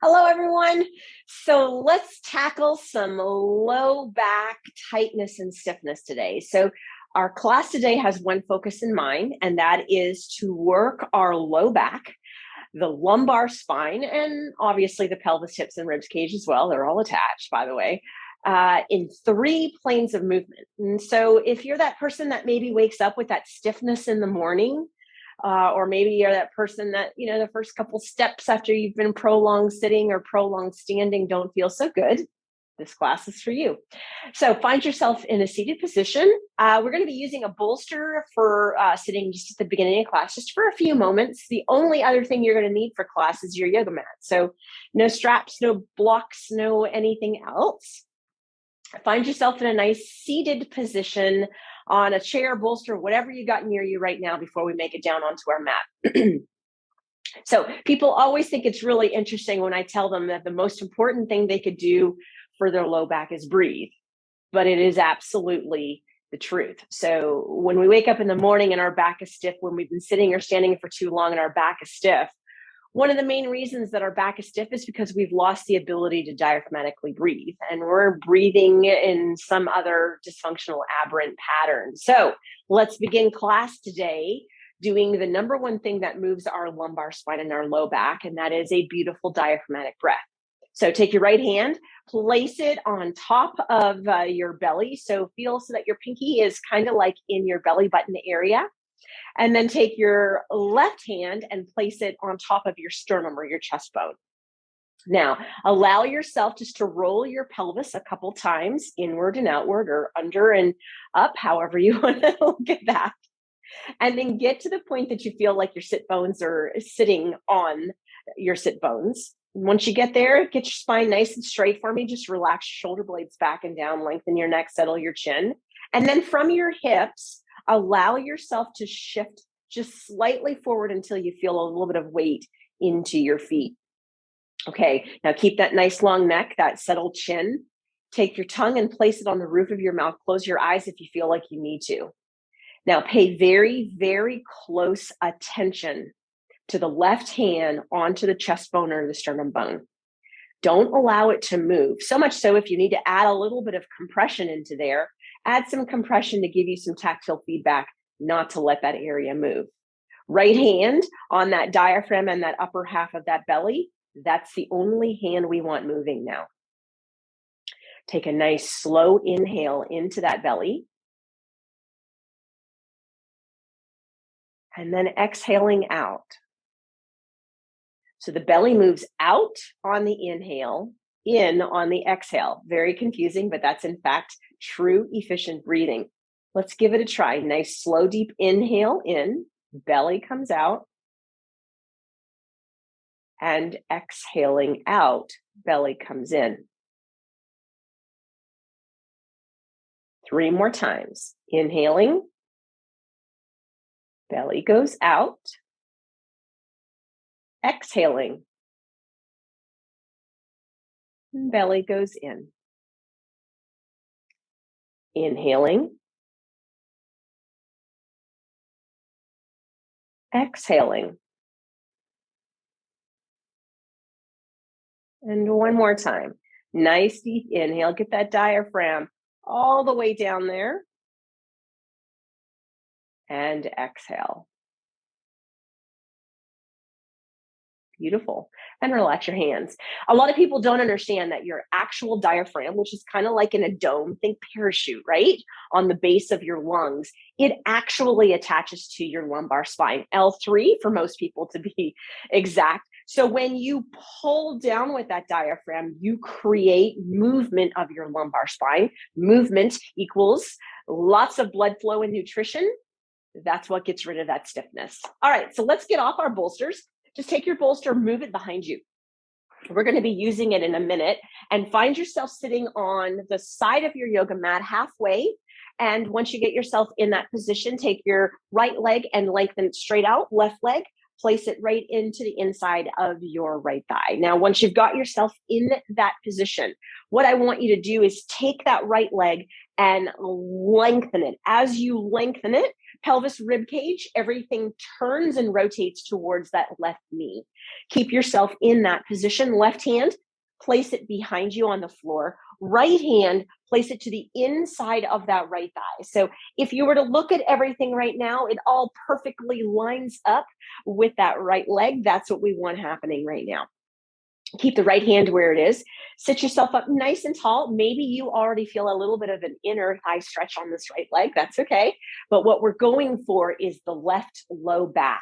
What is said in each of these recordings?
Hello, everyone. So let's tackle some low back tightness and stiffness today. So our class today has one focus in mind, and that is to work our low back, the lumbar spine, and obviously the pelvis, hips, and ribs cage as well. They're all attached, by the way, in 3 planes of movement. And so if you're that person that maybe wakes up with that stiffness in the morning, or maybe you're that person that, the first couple steps after you've been prolonged sitting or prolonged standing don't feel so good, this class is for you. So find yourself in a seated position. We're going to be using a bolster for sitting just at the beginning of class, just for a few moments. The only other thing you're going to need for class is your yoga mat. So no straps, no blocks, no anything else. Find yourself in a nice seated position on a chair, bolster, whatever you got near you right now before we make it down onto our mat. So people always think it's really interesting when I tell them that the most important thing they could do for their low back is breathe, but it is absolutely the truth. So when we wake up in the morning and our back is stiff, when we've been sitting or standing for too long and our back is stiff, one of the main reasons that our back is stiff is because we've lost the ability to diaphragmatically breathe, and we're breathing in some other dysfunctional aberrant pattern. So let's begin class today doing the number one thing that moves our lumbar spine and our low back, and that is a beautiful diaphragmatic breath. So take your right hand, place it on top of your belly. So feel so that your pinky is kind of like in your belly button area. And then take your left hand and place it on top of your sternum or your chest bone. Now, allow yourself just to roll your pelvis a couple times, inward and outward, or under and up, however you want to look at that. And then get to the point that you feel like your sit bones are sitting on your sit bones. Once you get there, get your spine nice and straight for me. Just relax your shoulder blades back and down, lengthen your neck, settle your chin. And then from your hips, allow yourself to shift just slightly forward until you feel a little bit of weight into your feet. Okay, now keep that nice long neck, that settled chin. Take your tongue and place it on the roof of your mouth. Close your eyes if you feel like you need to. Now pay very, very close attention to the left hand onto the chest bone or the sternum bone. Don't allow it to move. So much so if you need to add a little bit of compression into there, add some compression to give you some tactile feedback, not to let that area move. Right hand on that diaphragm and that upper half of that belly, that's the only hand we want moving now. Take a nice slow inhale into that belly. And then exhaling out. So the belly moves out on the inhale, in on the exhale. Very confusing, but that's in fact true efficient breathing. Let's give it a try. Nice, slow, deep inhale in, belly comes out. And exhaling out, belly comes in. 3 more times. Inhaling, belly goes out. Exhaling, belly goes in. Inhaling, exhaling. And one more time. Nice deep inhale. Get that diaphragm all the way down there. And exhale. Beautiful. And relax your hands. A lot of people don't understand that your actual diaphragm, which is kind of like in a dome, think parachute, right? On the base of your lungs, it actually attaches to your lumbar spine, L3 for most people to be exact. So when you pull down with that diaphragm, you create movement of your lumbar spine. Movement equals lots of blood flow and nutrition. That's what gets rid of that stiffness. All right, so let's get off our bolsters. Just take your bolster, move it behind you. We're going to be using it in a minute, and find yourself sitting on the side of your yoga mat halfway. And once you get yourself in that position, take your right leg and lengthen it straight out, left leg, place it right into the inside of your right thigh. Now, once you've got yourself in that position, what I want you to do is take that right leg and lengthen it. As you lengthen it, pelvis, rib cage, everything turns and rotates towards that left knee. Keep yourself in that position. Left hand, place it behind you on the floor. Right hand, place it to the inside of that right thigh. So if you were to look at everything right now, it all perfectly lines up with that right leg. That's what we want happening right now. Keep the right hand where it is. Sit yourself up nice and tall. Maybe you already feel a little bit of an inner thigh stretch on this right leg. That's okay. But what we're going for is the left low back.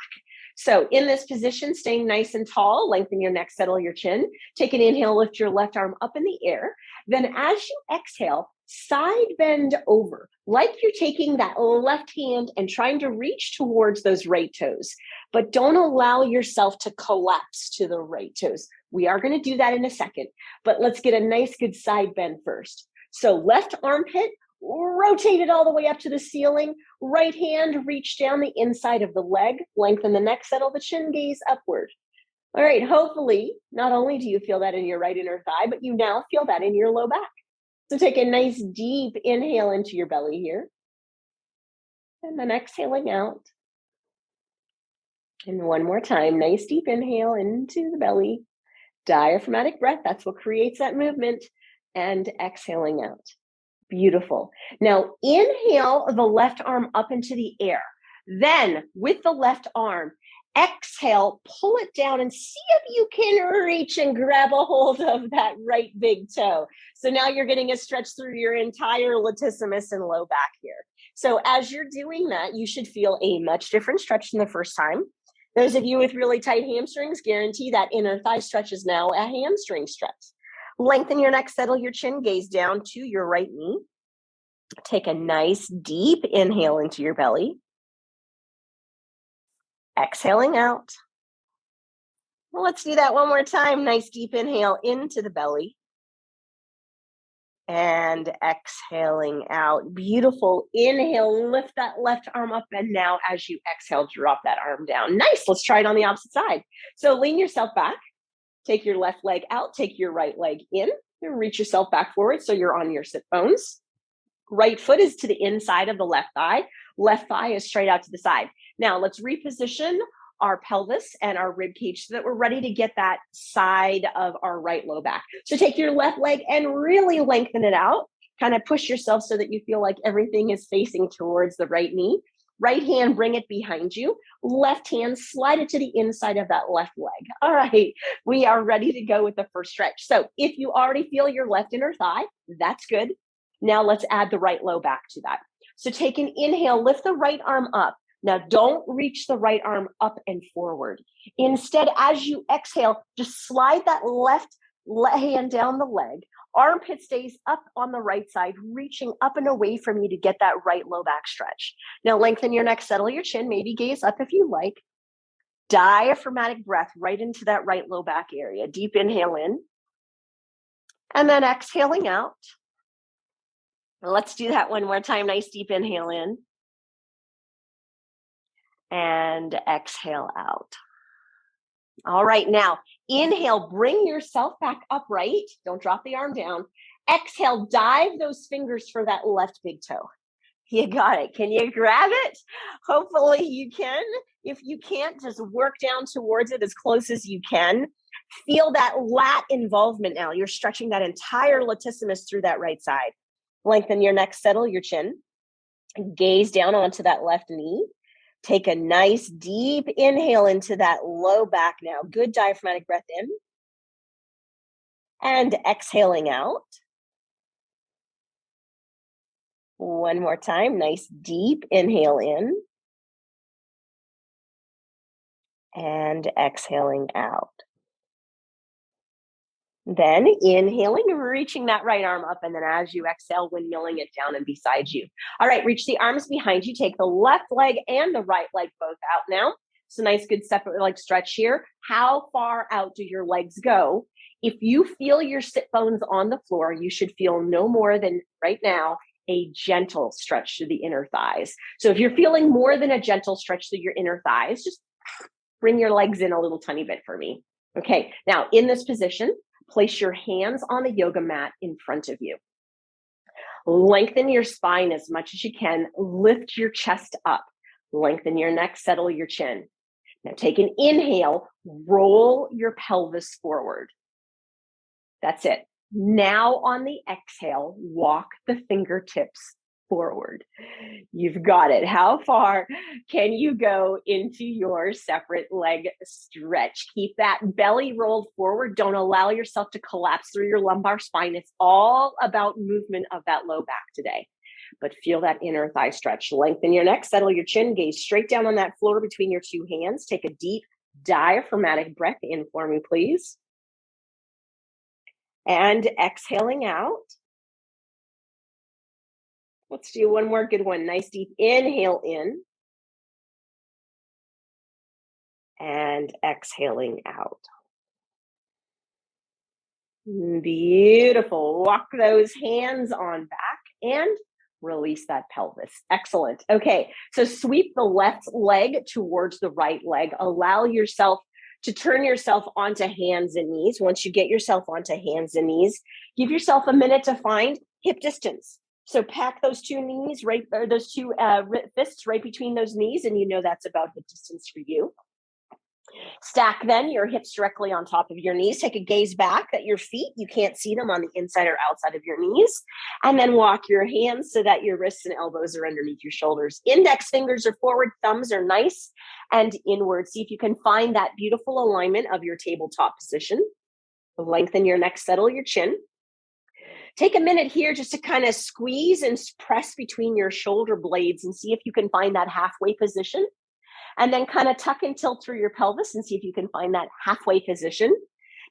So in this position, staying nice and tall, lengthen your neck, settle your chin. Take an inhale, lift your left arm up in the air. Then as you exhale, side bend over, like you're taking that left hand and trying to reach towards those right toes. But don't allow yourself to collapse to the right toes. We are going to do that in a second, but let's get a nice good side bend first. So left armpit, rotate it all the way up to the ceiling. Right hand, reach down the inside of the leg, lengthen the neck, settle the chin, gaze upward. All right, hopefully, not only do you feel that in your right inner thigh, but you now feel that in your low back. So take a nice deep inhale into your belly here. And then exhaling out. And one more time, nice deep inhale into the belly. Diaphragmatic breath, that's what creates that movement. And exhaling out. Beautiful. Now inhale the left arm up into the air. Then with the left arm, exhale, pull it down and see if you can reach and grab a hold of that right big toe. So now you're getting a stretch through your entire latissimus and low back here. So as you're doing that, you should feel a much different stretch than the first time. Those of you with really tight hamstrings, guarantee that inner thigh stretch is now a hamstring stretch. Lengthen your neck, settle your chin, gaze down to your right knee. Take a nice deep inhale into your belly. Exhaling out. Well, let's do that one more time. Nice deep inhale into the belly. And exhaling out. Beautiful. Inhale, lift that left arm up. And now as you exhale, drop that arm down. Nice. Let's try it on the opposite side. So lean yourself back. Take your left leg out. Take your right leg in. And reach yourself back forward so you're on your sit bones. Right foot is to the inside of the left thigh. Left thigh is straight out to the side. Now let's reposition our pelvis and our rib cage so that we're ready to get that side of our right low back. So take your left leg and really lengthen it out. Kind of push yourself so that you feel like everything is facing towards the right knee. Right hand, bring it behind you. Left hand, slide it to the inside of that left leg. All right, we are ready to go with the first stretch. So if you already feel your left inner thigh, that's good. Now let's add the right low back to that. So take an inhale, lift the right arm up. Now don't reach the right arm up and forward. Instead, as you exhale, just slide that left hand down the leg. Armpit stays up on the right side, reaching up and away from you to get that right low back stretch. Now lengthen your neck, settle your chin, maybe gaze up if you like. Diaphragmatic breath right into that right low back area. Deep inhale in. And then exhaling out. Let's do that one more time. Nice deep inhale in. And exhale out. All right, now inhale, bring yourself back upright. Don't drop the arm down. Exhale, dive those fingers for that left big toe. You got it. Can you grab it? Hopefully you can. If you can't, just work down towards it as close as you can. Feel that lat involvement now. You're stretching that entire latissimus through that right side. Lengthen your neck, settle your chin. Gaze down onto that left knee. Take a nice deep inhale into that low back now. Good diaphragmatic breath in. And exhaling out. One more time. Nice deep inhale in. And exhaling out. Then inhaling, reaching that right arm up. And then as you exhale, windmilling it down and beside you. All right, reach the arms behind you. Take the left leg and the right leg both out now. So nice, good separate leg stretch here. How far out do your legs go? If you feel your sit bones on the floor, you should feel no more than right now a gentle stretch through the inner thighs. So if you're feeling more than a gentle stretch through your inner thighs, just bring your legs in a little tiny bit for me. Okay, now in this position, place your hands on the yoga mat in front of you. Lengthen your spine as much as you can. Lift your chest up. Lengthen your neck, settle your chin. Now take an inhale, roll your pelvis forward. That's it. Now on the exhale, walk the fingertips forward. You've got it. How far can you go into your separate leg stretch? Keep that belly rolled forward. Don't allow yourself to collapse through your lumbar spine. It's all about movement of that low back today. But feel that inner thigh stretch. Lengthen your neck, settle your chin, gaze straight down on that floor between your two hands. Take a deep diaphragmatic breath in for me, please. And exhaling out. Let's do one more good one. Nice deep inhale in. And exhaling out. Beautiful. Walk those hands on back and release that pelvis. Excellent. Okay, so sweep the left leg towards the right leg. Allow yourself to turn yourself onto hands and knees. Once you get yourself onto hands and knees, give yourself a minute to find hip distance. So pack those two knees right, or those two fists right between those knees, and you know that's about hip distance for you. Stack then your hips directly on top of your knees. Take a gaze back at your feet. You can't see them on the inside or outside of your knees. And then walk your hands so that your wrists and elbows are underneath your shoulders. Index fingers are forward, thumbs are nice and inward. See if you can find that beautiful alignment of your tabletop position. Lengthen your neck, settle your chin. Take a minute here just to kind of squeeze and press between your shoulder blades and see if you can find that halfway position. And then kind of tuck and tilt through your pelvis and see if you can find that halfway position.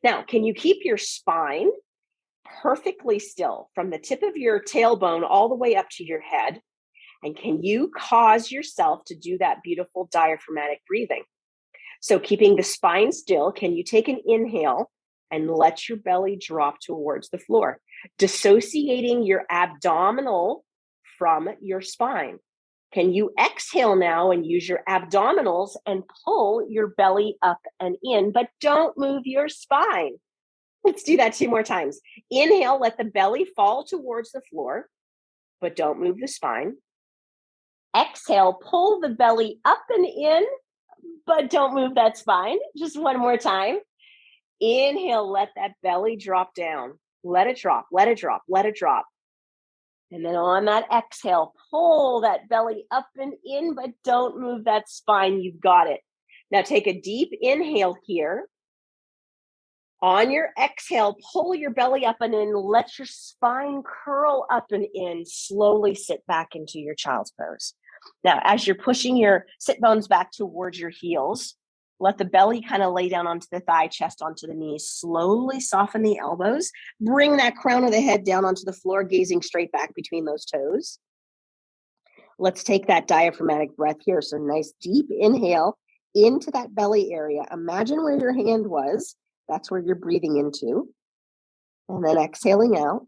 Now, can you keep your spine perfectly still from the tip of your tailbone all the way up to your head? And can you cause yourself to do that beautiful diaphragmatic breathing? So keeping the spine still, can you take an inhale and let your belly drop towards the floor, dissociating your abdominal from your spine? Can you exhale now and use your abdominals and pull your belly up and in, but don't move your spine? Let's do that 2 more times. Inhale, let the belly fall towards the floor, but don't move the spine. Exhale, pull the belly up and in, but don't move that spine. Just one more time. Inhale, let that belly drop down. Let it drop, let it drop, let it drop. And then on that exhale, pull that belly up and in, but don't move that spine. You've got it. Now take a deep inhale here. On your exhale, pull your belly up and in. Let your spine curl up and in. Slowly sit back into your child's pose. Now, as you're pushing your sit bones back towards your heels, let the belly kind of lay down onto the thigh, chest onto the knees. Slowly soften the elbows. Bring that crown of the head down onto the floor, gazing straight back between those toes. Let's take that diaphragmatic breath here. So nice deep inhale into that belly area. Imagine where your hand was. That's where you're breathing into. And then exhaling out.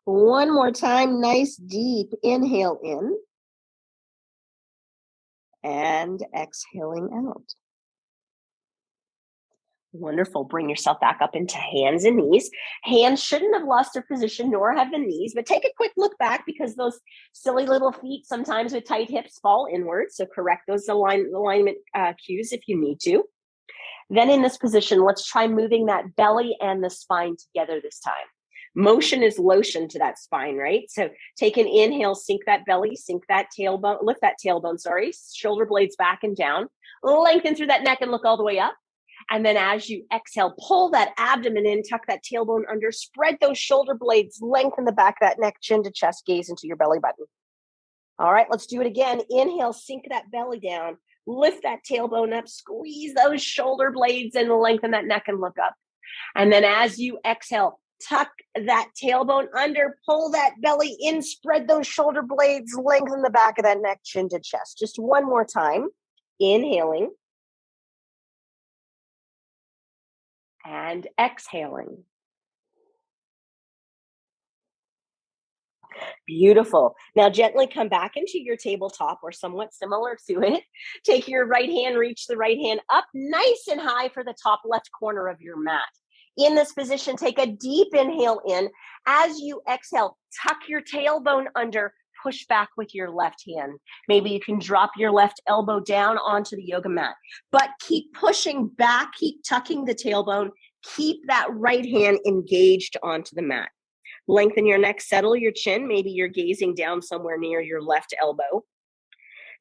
One more time, nice deep inhale in. And exhaling out. Wonderful. Bring yourself back up into hands and knees. Hands shouldn't have lost their position, nor have the knees, but take a quick look back because those silly little feet, sometimes with tight hips, fall inward. So correct those alignment cues if you need to. Then in this position, let's try moving that belly and the spine together this time. Motion is lotion to that spine, right? So take an inhale, sink that belly, sink that tailbone, lift that tailbone, shoulder blades back and down, lengthen through that neck and look all the way up. And then as you exhale, pull that abdomen in, tuck that tailbone under, spread those shoulder blades, lengthen the back of that neck, chin to chest, gaze into your belly button. All right, let's do it again. Inhale, sink that belly down, lift that tailbone up, squeeze those shoulder blades and lengthen that neck and look up. And then as you exhale, tuck that tailbone under, pull that belly in, spread those shoulder blades, lengthen the back of that neck, chin to chest. Just one more time. Inhaling. And exhaling. Beautiful. Now gently come back into your tabletop or somewhat similar to it. Take your right hand, reach the right hand up nice and high for the top left corner of your mat. In this position, take a deep inhale in. As you exhale, tuck your tailbone under, push back with your left hand. Maybe you can drop your left elbow down onto the yoga mat, but keep pushing back, keep tucking the tailbone, keep that right hand engaged onto the mat. Lengthen your neck, settle your chin. Maybe you're gazing down somewhere near your left elbow.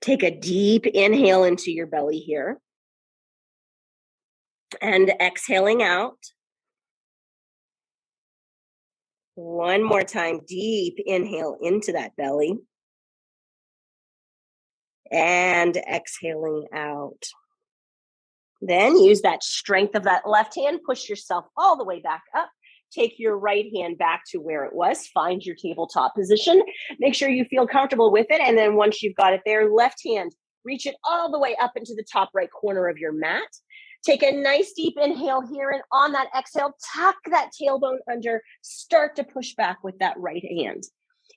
Take a deep inhale into your belly here. And exhaling out. One more time, deep inhale into that belly. And exhaling out. Then use that strength of that left hand, push yourself all the way back up. Take your right hand back to where it was. Find your tabletop position. Make sure you feel comfortable with it. And then once you've got it there, left hand, reach it all the way up into the top right corner of your mat. Take a nice deep inhale here, and on that exhale, tuck that tailbone under. Start to push back with that right hand.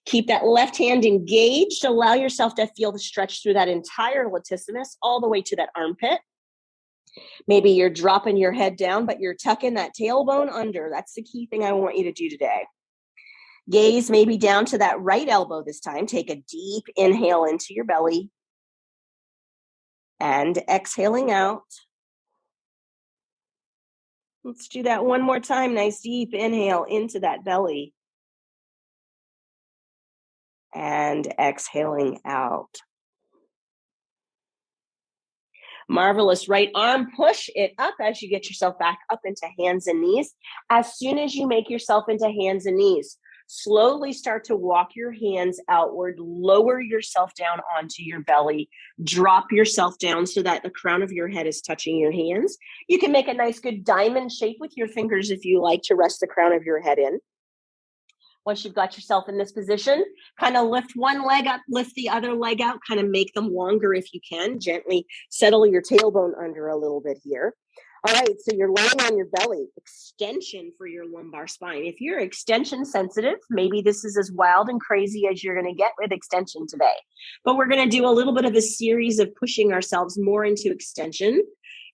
Keep that left hand engaged. Allow yourself to feel the stretch through that entire latissimus all the way to that armpit. Maybe you're dropping your head down, but you're tucking that tailbone under. That's the key thing I want you to do today. Gaze maybe down to that right elbow this time. Take a deep inhale into your belly. And exhaling out. Let's do that one more time. Nice deep inhale into that belly. And exhaling out. Marvelous. Right arm, push it up as you get yourself back up into hands and knees. As soon as you make yourself into hands and knees, slowly start to walk your hands outward, lower yourself down onto your belly, drop yourself down so that the crown of your head is touching your hands. You can make a nice good diamond shape with your fingers if you like to rest the crown of your head in. Once you've got yourself in this position, kind of lift one leg up, lift the other leg out, kind of make them longer if you can. Gently settle your tailbone under a little bit here. All right, so you're laying on your belly, extension for your lumbar spine. If you're extension sensitive, maybe this is as wild and crazy as you're going to get with extension today. But we're going to do a little bit of a series of pushing ourselves more into extension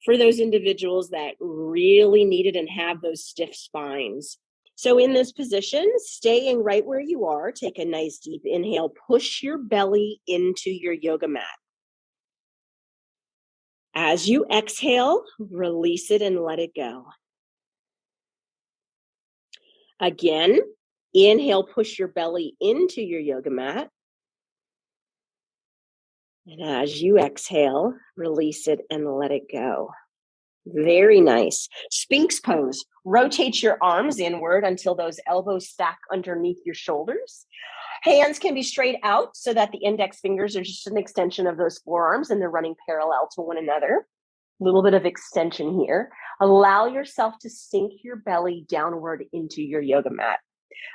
for those individuals that really need it and have those stiff spines. So in this position, staying right where you are, take a nice deep inhale, push your belly into your yoga mat. As you exhale, release it and let it go. Again, inhale, push your belly into your yoga mat. And as you exhale, release it and let it go. Very nice. Sphinx pose. Rotate your arms inward until those elbows stack underneath your shoulders. Hands can be straight out so that the index fingers are just an extension of those forearms and they're running parallel to one another. A little bit of extension here. Allow yourself to sink your belly downward into your yoga mat.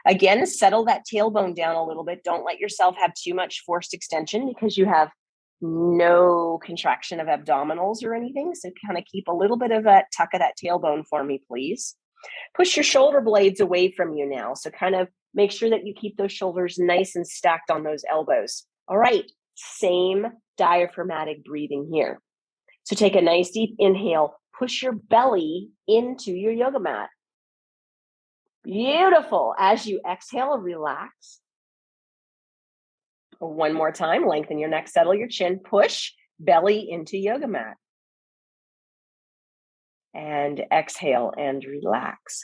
Again, settle that tailbone down a little bit. Don't let yourself have too much forced extension because you have no contraction of abdominals or anything. So kind of keep a little bit of a tuck of that tailbone for me, please. Push your shoulder blades away from you now. So kind of make sure that you keep those shoulders nice and stacked on those elbows. All right, same diaphragmatic breathing here. So take a nice deep inhale, push your belly into your yoga mat. Beautiful. As you exhale, relax. One more time, lengthen your neck, settle your chin, push belly into yoga mat. And exhale and relax.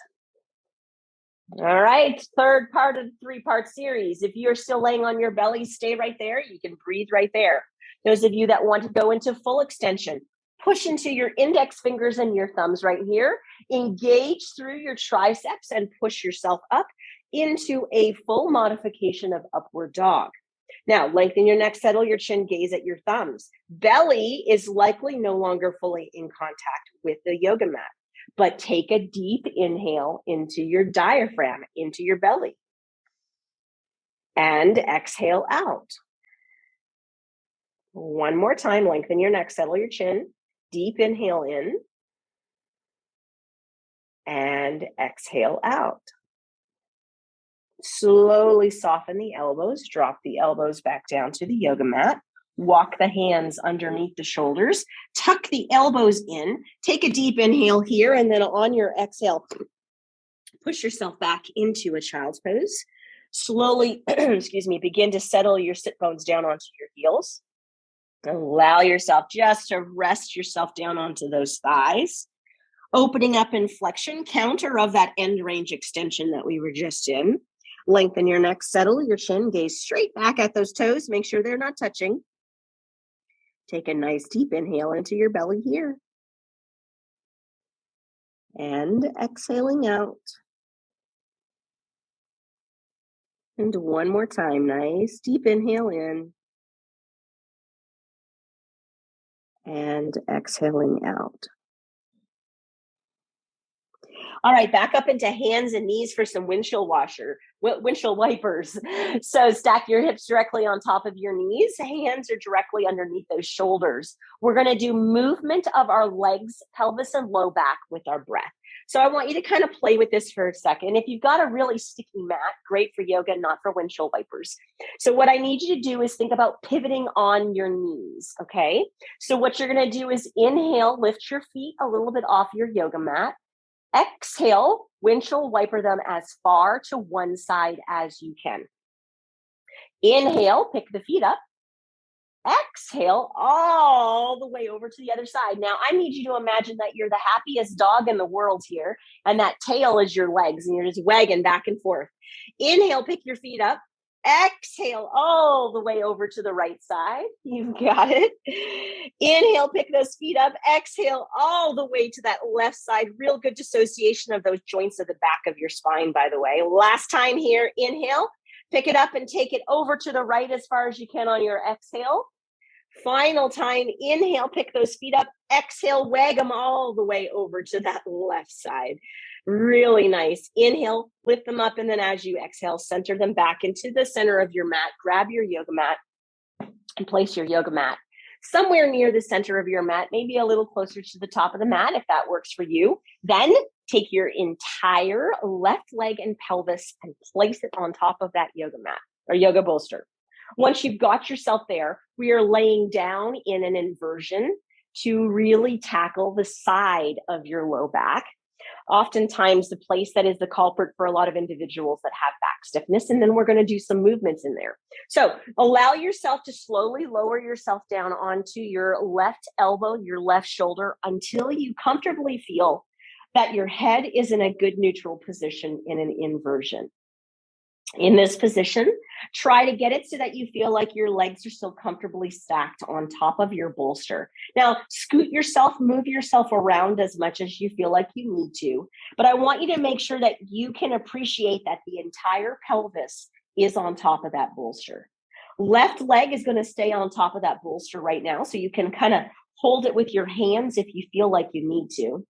All right, third part of the three-part series. If you're still laying on your belly, stay right there. You can breathe right there. Those of you that want to go into full extension, push into your index fingers and your thumbs right here. Engage through your triceps and push yourself up into a full modification of upward dog. Now, lengthen your neck, settle your chin, gaze at your thumbs. Belly is likely no longer fully in contact with the yoga mat, but take a deep inhale into your diaphragm, into your belly. And exhale out. One more time, lengthen your neck, settle your chin, deep inhale in, and exhale out. Slowly soften the elbows, drop the elbows back down to the yoga mat, walk the hands underneath the shoulders, tuck the elbows in, take a deep inhale here, and then on your exhale, push yourself back into a child's pose. Slowly, excuse me, begin to settle your sit bones down onto your heels. Allow yourself just to rest yourself down onto those thighs. Opening up in flexion, counter of that end range extension that we were just in. Lengthen your neck, settle your chin, gaze straight back at those toes. Make sure they're not touching. Take a nice deep inhale into your belly here. And exhaling out. And one more time, nice deep inhale in. And exhaling out. All right, back up into hands and knees for some windshield wipers. So stack your hips directly on top of your knees. Hands are directly underneath those shoulders. We're going to do movement of our legs, pelvis, and low back with our breath. So I want you to kind of play with this for a second. If you've got a really sticky mat, great for yoga, not for windshield wipers. So what I need you to do is think about pivoting on your knees, okay? So what you're going to do is inhale, lift your feet a little bit off your yoga mat. Exhale, windshield wiper them as far to one side as you can. Inhale, pick the feet up. Exhale all the way over to the other side. Now, I need you to imagine that you're the happiest dog in the world here, and that tail is your legs, and you're just wagging back and forth. Inhale, pick your feet up. Exhale all the way over to the right side. You've got it. Inhale, pick those feet up. Exhale all the way to that left side. Real good dissociation of those joints at the back of your spine, by the way. Last time here, inhale, pick it up and take it over to the right as far as you can on your exhale. Final time, inhale, pick those feet up. Exhale, wag them all the way over to that left side. Really nice. Inhale, lift them up, and then as you exhale, center them back into the center of your mat. Grab your yoga mat and place your yoga mat somewhere near the center of your mat, maybe a little closer to the top of the mat if that works for you. Then take your entire left leg and pelvis and place it on top of that yoga mat or yoga bolster. Once you've got yourself there, we are laying down in an inversion to really tackle the side of your low back. Oftentimes the place that is the culprit for a lot of individuals that have back stiffness. And then we're going to do some movements in there. So allow yourself to slowly lower yourself down onto your left elbow, your left shoulder, until you comfortably feel that your head is in a good neutral position in an inversion. In this position, try to get it so that you feel like your legs are still comfortably stacked on top of your bolster. Now, scoot yourself, move yourself around as much as you feel like you need to. But I want you to make sure that you can appreciate that the entire pelvis is on top of that bolster. Left leg is going to stay on top of that bolster right now. So you can kind of hold it with your hands if you feel like you need to.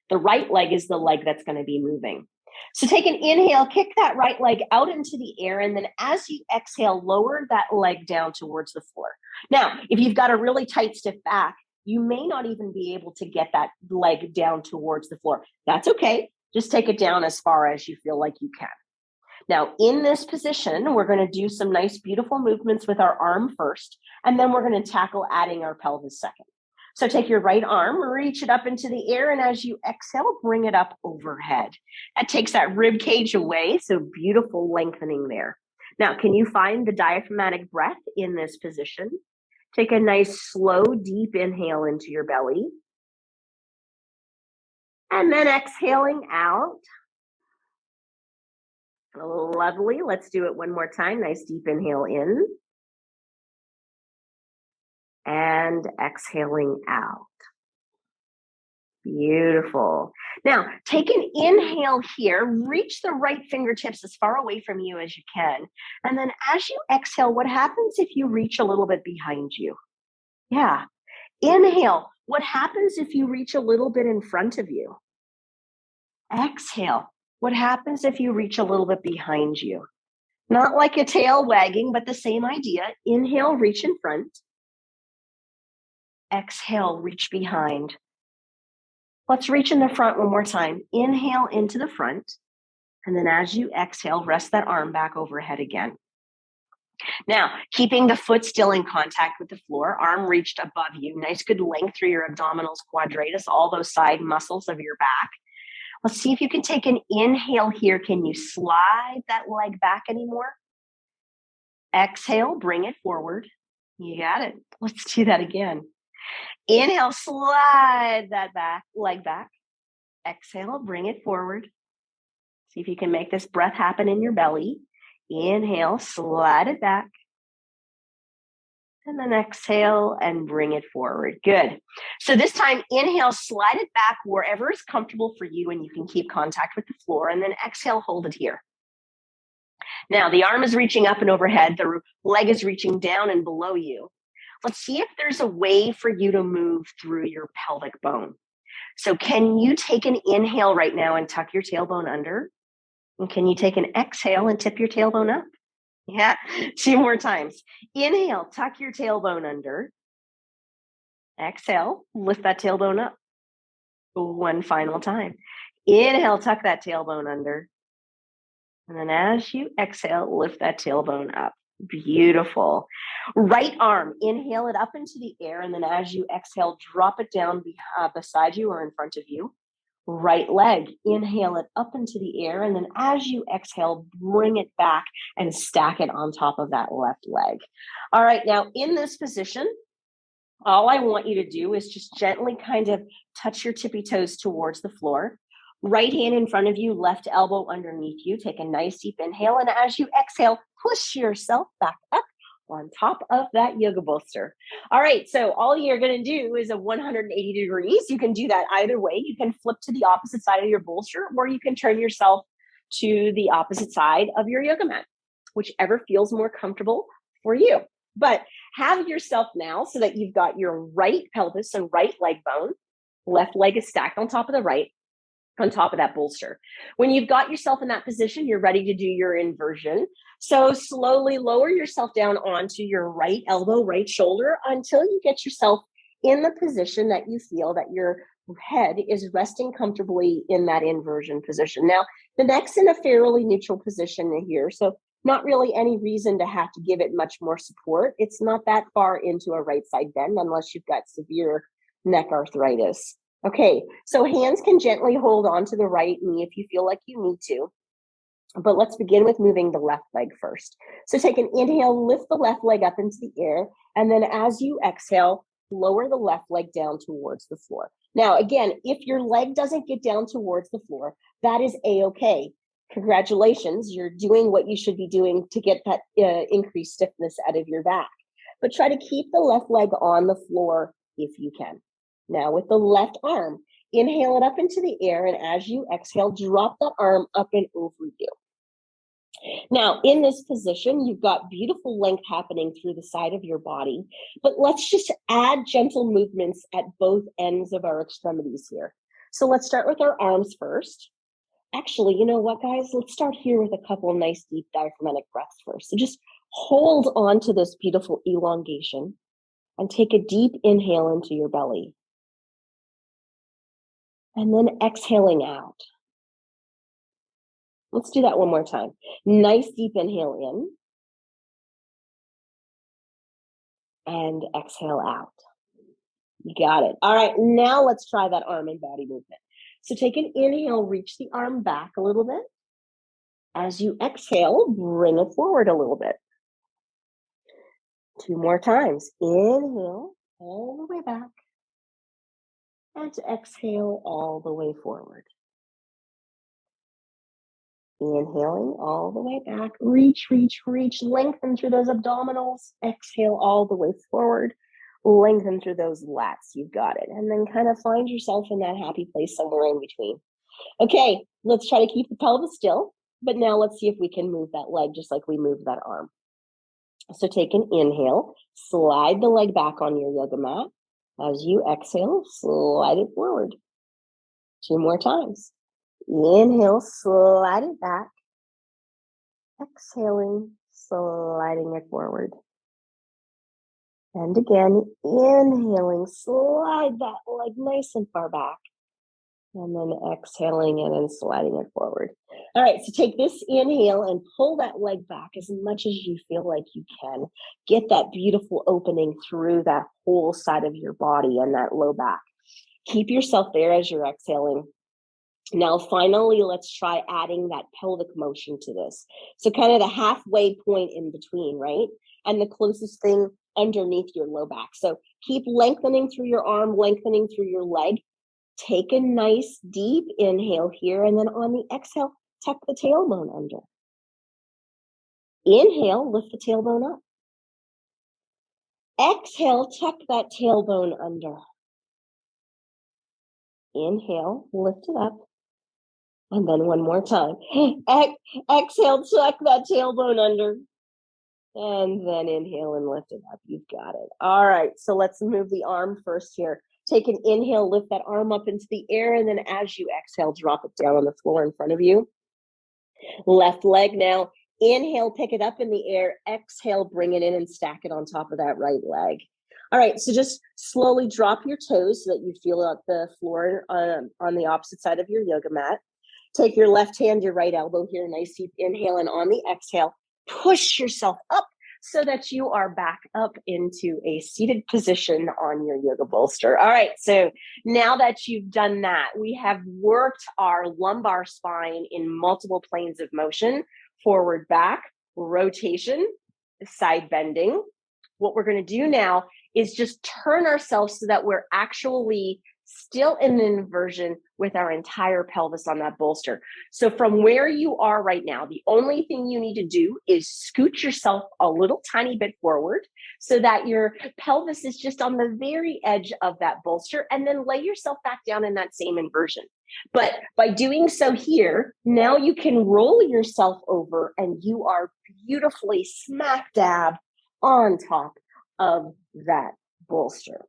The right leg is the leg that's going to be moving. So take an inhale, kick that right leg out into the air, and then as you exhale, lower that leg down towards the floor. Now, if you've got a really tight, stiff back, you may not even be able to get that leg down towards the floor. That's okay. Just take it down as far as you feel like you can. Now, in this position, we're going to do some nice, beautiful movements with our arm first, and then we're going to tackle adding our pelvis second. So take your right arm, reach it up into the air, and as you exhale, bring it up overhead. That takes that rib cage away, so beautiful lengthening there. Now, can you find the diaphragmatic breath in this position? Take a nice, slow, deep inhale into your belly. And then exhaling out. Lovely. Let's do it one more time. Nice, deep inhale in. And exhaling out. Beautiful. Now, take an inhale here. Reach the right fingertips as far away from you as you can. And then as you exhale, what happens if you reach a little bit behind you? Yeah. Inhale. What happens if you reach a little bit in front of you? Exhale. What happens if you reach a little bit behind you? Not like a tail wagging, but the same idea. Inhale, reach in front. Exhale, reach behind. Let's reach in the front one more time. Inhale into the front. And then as you exhale, rest that arm back overhead again. Now, keeping the foot still in contact with the floor, arm reached above you. Nice good length through your abdominals, quadratus, all those side muscles of your back. Let's see if you can take an inhale here. Can you slide that leg back anymore? Exhale, bring it forward. You got it. Let's do that again. Inhale, slide that leg back. Exhale, bring it forward. See if you can make this breath happen in your belly. Inhale, slide it back. And then exhale and bring it forward. Good. So this time, inhale, slide it back wherever is comfortable for you and you can keep contact with the floor. And then exhale, hold it here. Now, the arm is reaching up and overhead. The leg is reaching down and below you. Let's see if there's a way for you to move through your pelvic bone. So can you take an inhale right now and tuck your tailbone under? And can you take an exhale and tip your tailbone up? Yeah, 2 more times. Inhale, tuck your tailbone under. Exhale, lift that tailbone up. 1 final time. Inhale, tuck that tailbone under. And then as you exhale, lift that tailbone up. Beautiful. Right arm, inhale it up into the air. And then as you exhale, drop it down beside you or in front of you. Right leg, inhale it up into the air. And then as you exhale, bring it back and stack it on top of that left leg. All right, now in this position, all I want you to do is just gently kind of touch your tippy toes towards the floor. Right hand in front of you, left elbow underneath you. Take a nice deep inhale. And as you exhale, push yourself back up on top of that yoga bolster. All right, so all you're going to do is a 180 degrees. You can do that either way. You can flip to the opposite side of your bolster, or you can turn yourself to the opposite side of your yoga mat, whichever feels more comfortable for you. But have yourself now so that you've got your right pelvis and right leg bone. Left leg is stacked on top of the right, on top of that bolster. When you've got yourself in that position, you're ready to do your inversion. So slowly lower yourself down onto your right elbow, right shoulder until you get yourself in the position that you feel that your head is resting comfortably in that inversion position. Now, the neck's in a fairly neutral position here. So not really any reason to have to give it much more support. It's not that far into a right side bend unless you've got severe neck arthritis. Okay, so hands can gently hold on to the right knee if you feel like you need to. But let's begin with moving the left leg first. So take an inhale, lift the left leg up into the air, and then as you exhale, lower the left leg down towards the floor. Now, again, if your leg doesn't get down towards the floor, that is A-okay. Congratulations, you're doing what you should be doing to get that increased stiffness out of your back. But try to keep the left leg on the floor if you can. Now with the left arm, inhale it up into the air, and as you exhale, drop that arm up and over you. Now, in this position, you've got beautiful length happening through the side of your body, but let's just add gentle movements at both ends of our extremities here. So let's start with our arms first. Actually, you know what, guys? Let's start here with a couple of nice deep diaphragmatic breaths first. So just hold on to this beautiful elongation and take a deep inhale into your belly. And then exhaling out. Let's do that one more time. Nice deep inhale in. And exhale out. You got it. All right, now let's try that arm and body movement. So take an inhale, reach the arm back a little bit. As you exhale, bring it forward a little bit. 2 more times. Inhale all the way back. And exhale all the way forward. Inhaling all the way back. Reach, reach, reach. Lengthen through those abdominals. Exhale all the way forward. Lengthen through those lats. You've got it. And then kind of find yourself in that happy place somewhere in between. Okay, let's try to keep the pelvis still. But now let's see if we can move that leg just like we moved that arm. So take an inhale. Slide the leg back on your yoga mat. As you exhale, slide it forward. 2 more times. Inhale, slide it back. Exhaling, sliding it forward. And again, inhaling, slide that leg nice and far back. And then exhaling in and sliding it forward. All right, so take this inhale and pull that leg back as much as you feel like you can. Get that beautiful opening through that whole side of your body and that low back. Keep yourself there as you're exhaling. Now, finally, let's try adding that pelvic motion to this. So kind of the halfway point in between, right? And the closest thing underneath your low back. So keep lengthening through your arm, lengthening through your leg. Take a nice deep inhale here. And then on the exhale, tuck the tailbone under. Inhale, lift the tailbone up. Exhale, tuck that tailbone under. Inhale, lift it up. And then one more time. Exhale, tuck that tailbone under. And then inhale and lift it up. You've got it. All right. So let's move the arm first here. Take an inhale, lift that arm up into the air. And then as you exhale, drop it down on the floor in front of you. Left leg now. Inhale, pick it up in the air. Exhale, bring it in and stack it on top of that right leg. All right, so just slowly drop your toes so that you feel the floor on the opposite side of your yoga mat. Take your left hand, your right elbow here, nice deep inhale, and on the exhale, push yourself up so that you are back up into a seated position on your yoga bolster. All right, so now that you've done that, we have worked our lumbar spine in multiple planes of motion, forward, back, rotation, side bending. What we're going to do now is just turn ourselves so that we're actually still in an inversion with our entire pelvis on that bolster. So from where you are right now, the only thing you need to do is scoot yourself a little tiny bit forward so that your pelvis is just on the very edge of that bolster, and then lay yourself back down in that same inversion. But by doing so here, now you can roll yourself over and you are beautifully smack dab on top of that bolster.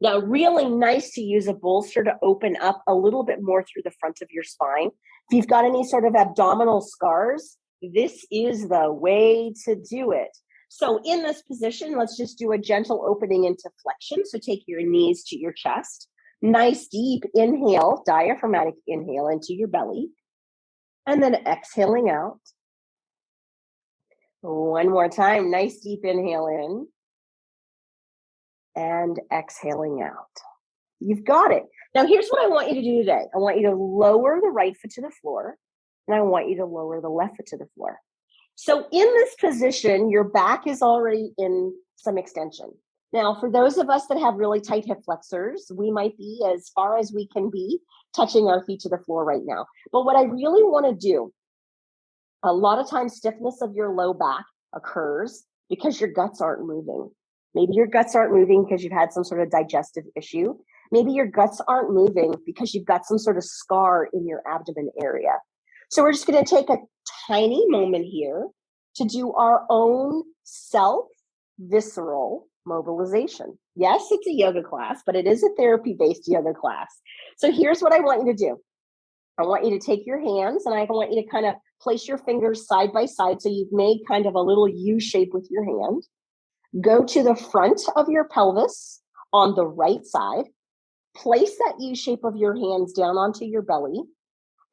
Now, really nice to use a bolster to open up a little bit more through the front of your spine. If you've got any sort of abdominal scars, this is the way to do it. So in this position, let's just do a gentle opening into flexion. So take your knees to your chest. Nice deep inhale, diaphragmatic inhale into your belly. And then exhaling out. One more time, nice deep inhale in. And exhaling out. You've got it. Now, here's what I want you to do today. I want you to lower the right foot to the floor, and I want you to lower the left foot to the floor. So in this position, your back is already in some extension. Now, for those of us that have really tight hip flexors, we might be as far as we can be touching our feet to the floor right now. But what I really want to do, a lot of times stiffness of your low back occurs because your guts aren't moving. Maybe your guts aren't moving because you've had some sort of digestive issue. Maybe your guts aren't moving because you've got some sort of scar in your abdomen area. So we're just going to take a tiny moment here to do our own self-visceral mobilization. Yes, it's a yoga class, but it is a therapy-based yoga class. So here's what I want you to do. I want you to take your hands and I want you to kind of place your fingers side by side so you've made kind of a little U shape with your hand. Go to the front of your pelvis on the right side. Place that U shape of your hands down onto your belly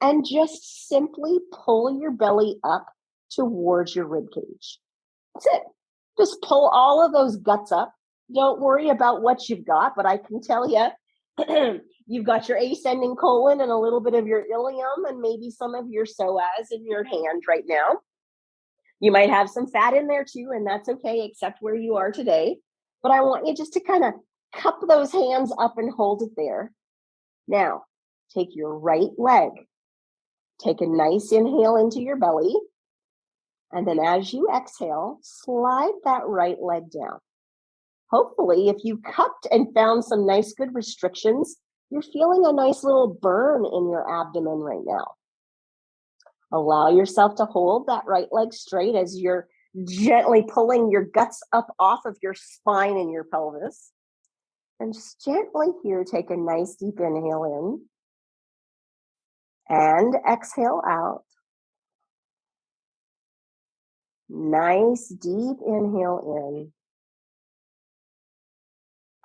and just simply pull your belly up towards your rib cage. That's it. Just pull all of those guts up. Don't worry about what you've got, but I can tell you, you've got your ascending colon and a little bit of your ilium and maybe some of your psoas in your hand right now. You might have some fat in there too, and that's okay, except where you are today. But I want you just to kind of cup those hands up and hold it there. Now, take your right leg. Take a nice inhale into your belly. And then as you exhale, slide that right leg down. Hopefully, if you cupped and found some nice good restrictions, you're feeling a nice little burn in your abdomen right now. Allow yourself to hold that right leg straight as you're gently pulling your guts up off of your spine and your pelvis. And just gently here, take a nice deep inhale in and exhale out. Nice deep inhale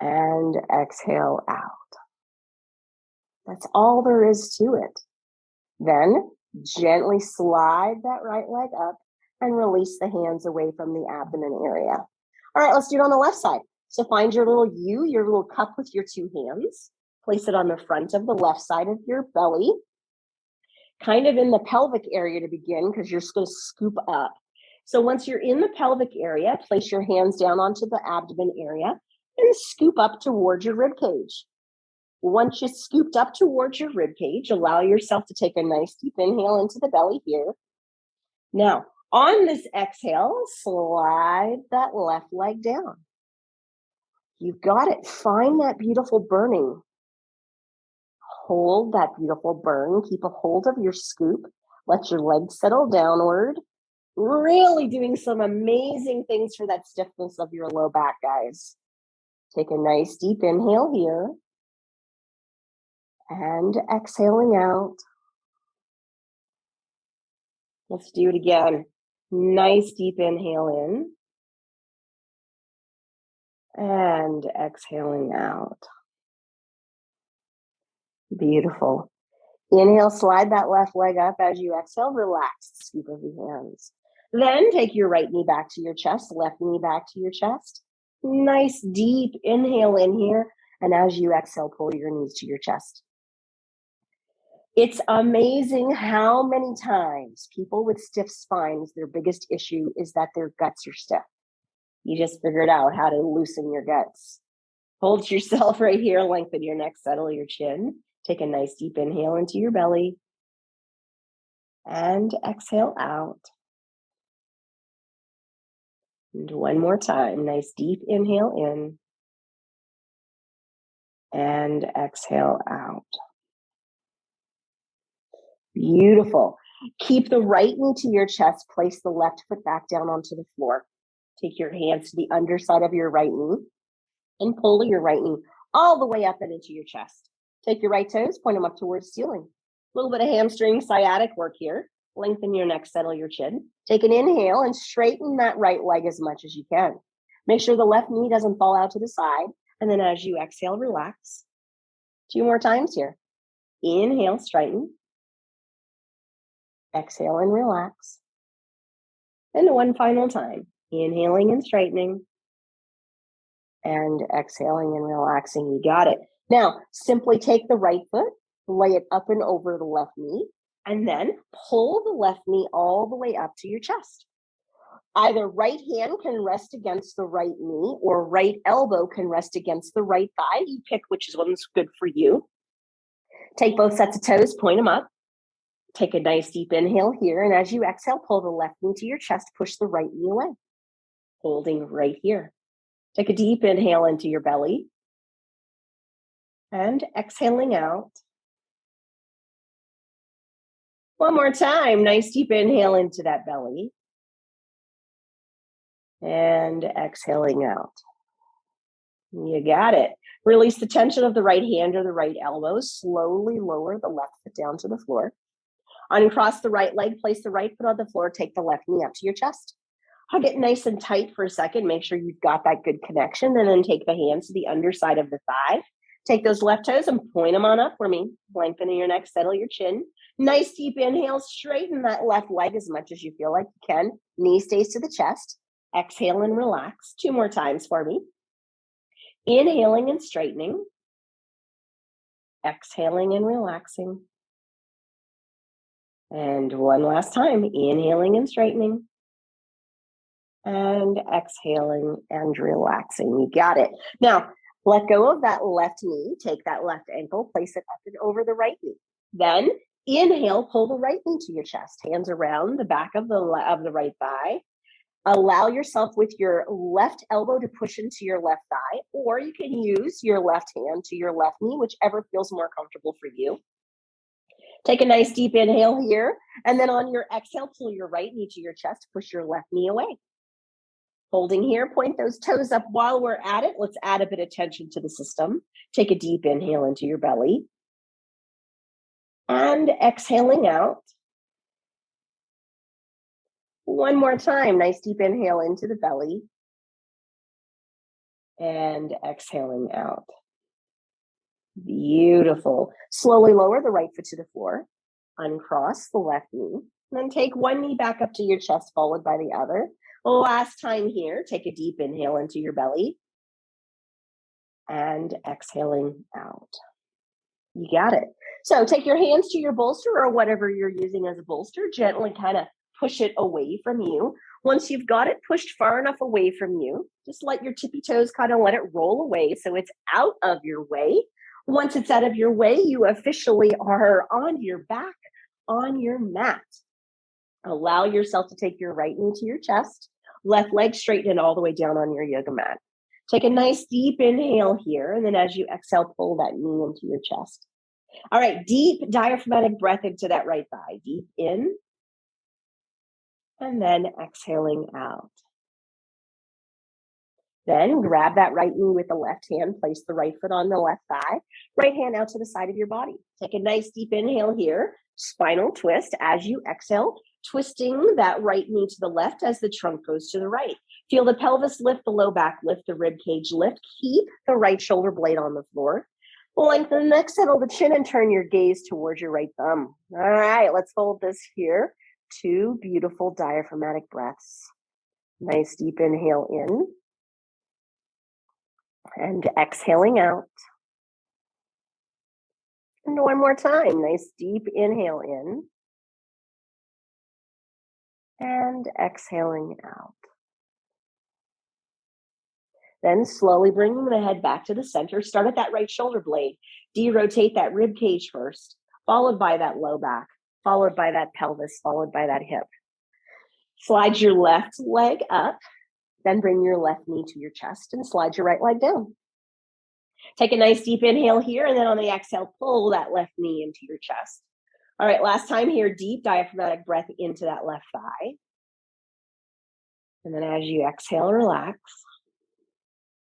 in and exhale out. That's all there is to it. Then gently slide that right leg up and release the hands away from the abdomen area. All right, let's do it on the left side. So find your little U, your little cup with your two hands. Place it on the front of the left side of your belly. kind of in the pelvic area to begin, because you're just going to scoop up. So once you're in the pelvic area, place your hands down onto the abdomen area and scoop up towards your rib cage. Once you scooped up towards your rib cage, allow yourself to take a nice deep inhale into the belly here. Now, on this exhale, slide that left leg down. You've got it. Find that beautiful burning. Hold that beautiful burn. Keep a hold of your scoop. Let your legs settle downward. Really doing some amazing things for that stiffness of your low back, guys. Take a nice deep inhale here. And exhaling out. Let's do it again. Nice deep inhale in. And exhaling out. Beautiful. Inhale, slide that left leg up. As you exhale, relax the scoop of your hands. Then take your right knee back to your chest, left knee back to your chest. Nice deep inhale in here. And as you exhale, pull your knees to your chest. It's amazing how many times people with stiff spines, their biggest issue is that their guts are stiff. You just figured out how to loosen your guts. Hold yourself right here, lengthen your neck, settle your chin. Take a nice deep inhale into your belly. And exhale out. And one more time, nice deep inhale in. And exhale out. Beautiful. Keep the right knee to your chest. Place the left foot back down onto the floor. Take your hands to the underside of your right knee and pull your right knee all the way up and into your chest. Take your right toes, point them up towards the ceiling. A little bit of hamstring sciatic work here. Lengthen your neck, settle your chin. Take an inhale and straighten that right leg as much as you can. Make sure the left knee doesn't fall out to the side. And then as you exhale, relax. 2 more times here. Inhale, straighten. Exhale and relax. And one final time. Inhaling and straightening. And exhaling and relaxing. You got it. Now, simply take the right foot, lay it up and over the left knee, and then pull the left knee all the way up to your chest. Either right hand can rest against the right knee or right elbow can rest against the right thigh. You pick which one's good for you. Take both sets of toes, point them up. Take a nice deep inhale here. And as you exhale, pull the left knee to your chest, push the right knee away. Holding right here. Take a deep inhale into your belly. And exhaling out. One more time. Nice deep inhale into that belly. And exhaling out. You got it. Release the tension of the right hand or the right elbow. Slowly lower the left foot down to the floor. Uncross the right leg. Place the right foot on the floor. Take the left knee up to your chest. Hug it nice and tight for a second. Make sure you've got that good connection. And then take the hands to the underside of the thigh. Take those left toes and point them on up for me. Lengthen your neck, settle your chin. Nice deep inhale. Straighten that left leg as much as you feel like you can. Knee stays to the chest. Exhale and relax. 2 more times for me. Inhaling and straightening. Exhaling and relaxing. And one last time. Inhaling and straightening. And exhaling and relaxing. You got it. Now, let go of that left knee. Take that left ankle. Place it up and over the right knee. Then inhale, pull the right knee to your chest. Hands around the back of the right thigh. Allow yourself with your left elbow to push into your left thigh, or you can use your left hand to your left knee, whichever feels more comfortable for you. Take a nice deep inhale here, and then on your exhale, pull your right knee to your chest, push your left knee away. Holding here, point those toes up. While we're at it, let's add a bit of tension to the system. Take a deep inhale into your belly. And exhaling out. One more time, nice deep inhale into the belly. And exhaling out. Beautiful. Slowly lower the right foot to the floor. Uncross the left knee. And then take one knee back up to your chest, followed by the other. Last time here, take a deep inhale into your belly. And exhaling out. You got it. So take your hands to your bolster or whatever you're using as a bolster, gently kind of push it away from you. Once you've got it pushed far enough away from you, just let your tippy toes kind of let it roll away so it's out of your way. Once it's out of your way, you officially are on your back on your mat. Allow yourself to take your right knee to your chest, left leg straighten all the way down on your yoga mat. Take a nice deep inhale here, and then as you exhale, pull that knee into your chest. All right, deep diaphragmatic breath into that right thigh. Deep in, and then exhaling out. Then grab that right knee with the left hand, place the right foot on the left thigh, right hand out to the side of your body. Take a nice deep inhale here, spinal twist as you exhale, twisting that right knee to the left as the trunk goes to the right. Feel the pelvis lift, the low back lift, the rib cage lift. Keep the right shoulder blade on the floor. Lengthen the neck, settle the chin, and turn your gaze towards your right thumb. All right, let's hold this here. 2 beautiful diaphragmatic breaths. Nice deep inhale in. And exhaling out. And one more time. Nice deep inhale in. And exhaling out. Then slowly bringing the head back to the center. Start at that right shoulder blade. De-rotate that rib cage first, followed by that low back, followed by that pelvis, followed by that hip. Slide your left leg up. Then bring your left knee to your chest and slide your right leg down. Take a nice deep inhale here, and then on the exhale, pull that left knee into your chest. All right, last time here, deep diaphragmatic breath into that left thigh. And then as you exhale, relax.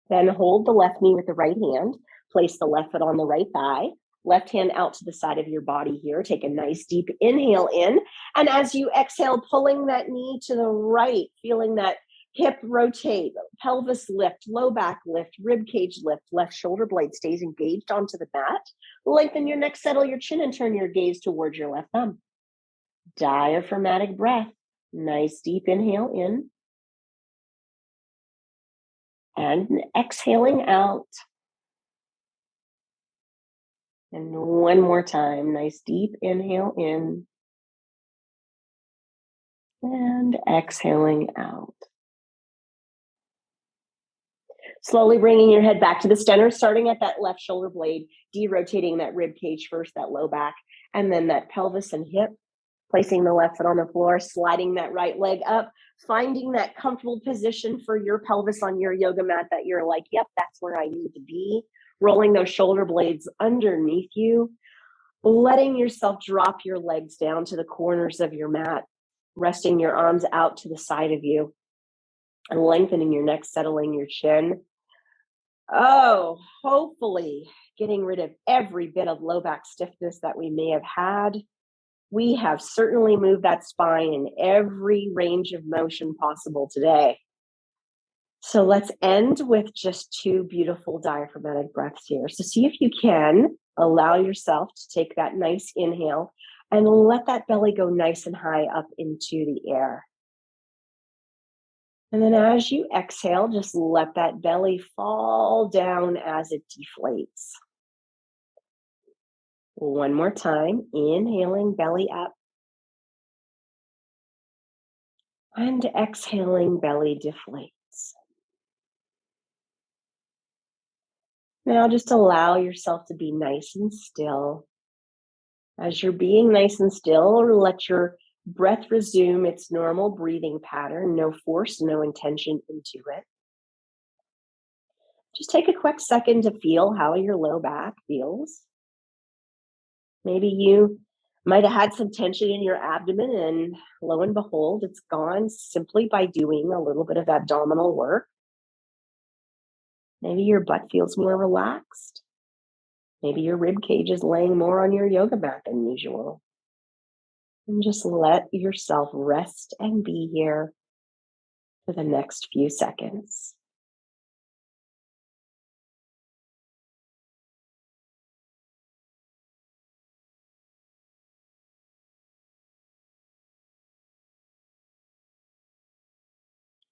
Then hold the left knee with the right hand. Place the left foot on the right thigh. Left hand out to the side of your body here. Take a nice deep inhale in. And as you exhale, pulling that knee to the right, feeling that hip rotate, pelvis lift, low back lift, rib cage lift, left shoulder blade stays engaged onto the mat. Lengthen your neck, settle your chin, and turn your gaze towards your left thumb. Diaphragmatic breath. Nice deep inhale in. And exhaling out. And one more time. Nice deep inhale in. And exhaling out. Slowly bringing your head back to the center, starting at that left shoulder blade, de-rotating that rib cage first, that low back, and then that pelvis and hip, placing the left foot on the floor, sliding that right leg up, finding that comfortable position for your pelvis on your yoga mat that you're like, yep, that's where I need to be. Rolling those shoulder blades underneath you, letting yourself drop your legs down to the corners of your mat, resting your arms out to the side of you, and lengthening your neck, settling your chin. Oh, hopefully getting rid of every bit of low back stiffness that we may have had. We have certainly moved that spine in every range of motion possible today. So let's end with just 2 beautiful diaphragmatic breaths here. So see if you can allow yourself to take that nice inhale and let that belly go nice and high up into the air. And then as you exhale, just let that belly fall down as it deflates. One more time, inhaling belly up. And exhaling, belly deflates. Now just allow yourself to be nice and still. As you're being nice and still, let your breath resume its normal breathing pattern. No force, no intention into it. Just take a quick second to feel how your low back feels. Maybe you might have had some tension in your abdomen, and lo and behold, it's gone simply by doing a little bit of abdominal work. Maybe your butt feels more relaxed. Maybe your rib cage is laying more on your yoga mat than usual. And just let yourself rest and be here for the next few seconds.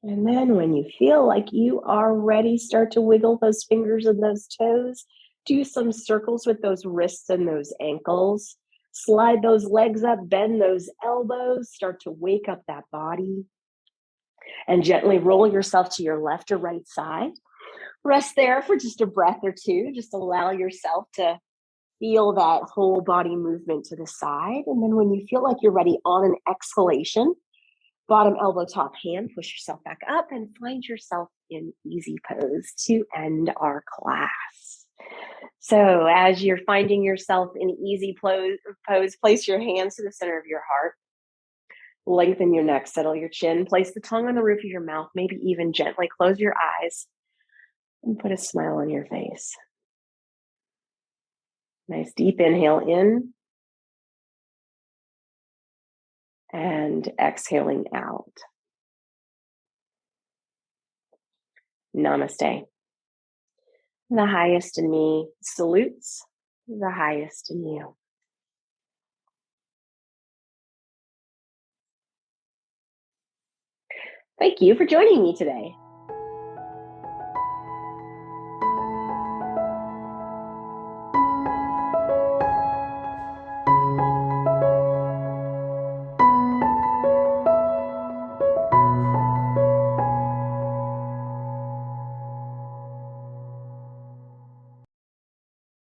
And then when you feel like you are ready, start to wiggle those fingers and those toes. Do some circles with those wrists and those ankles. Slide those legs up, bend those elbows, start to wake up that body. And gently roll yourself to your left or right side. Rest there for just a breath or two. Just allow yourself to feel that whole body movement to the side. And then when you feel like you're ready on an exhalation, bottom elbow, top hand, push yourself back up and find yourself in easy pose to end our class. So as you're finding yourself in easy pose, place your hands to the center of your heart. Lengthen your neck, settle your chin, place the tongue on the roof of your mouth, maybe even gently close your eyes and put a smile on your face. Nice deep inhale in and exhaling out. Namaste. The highest in me salutes the highest in you. Thank you for joining me today.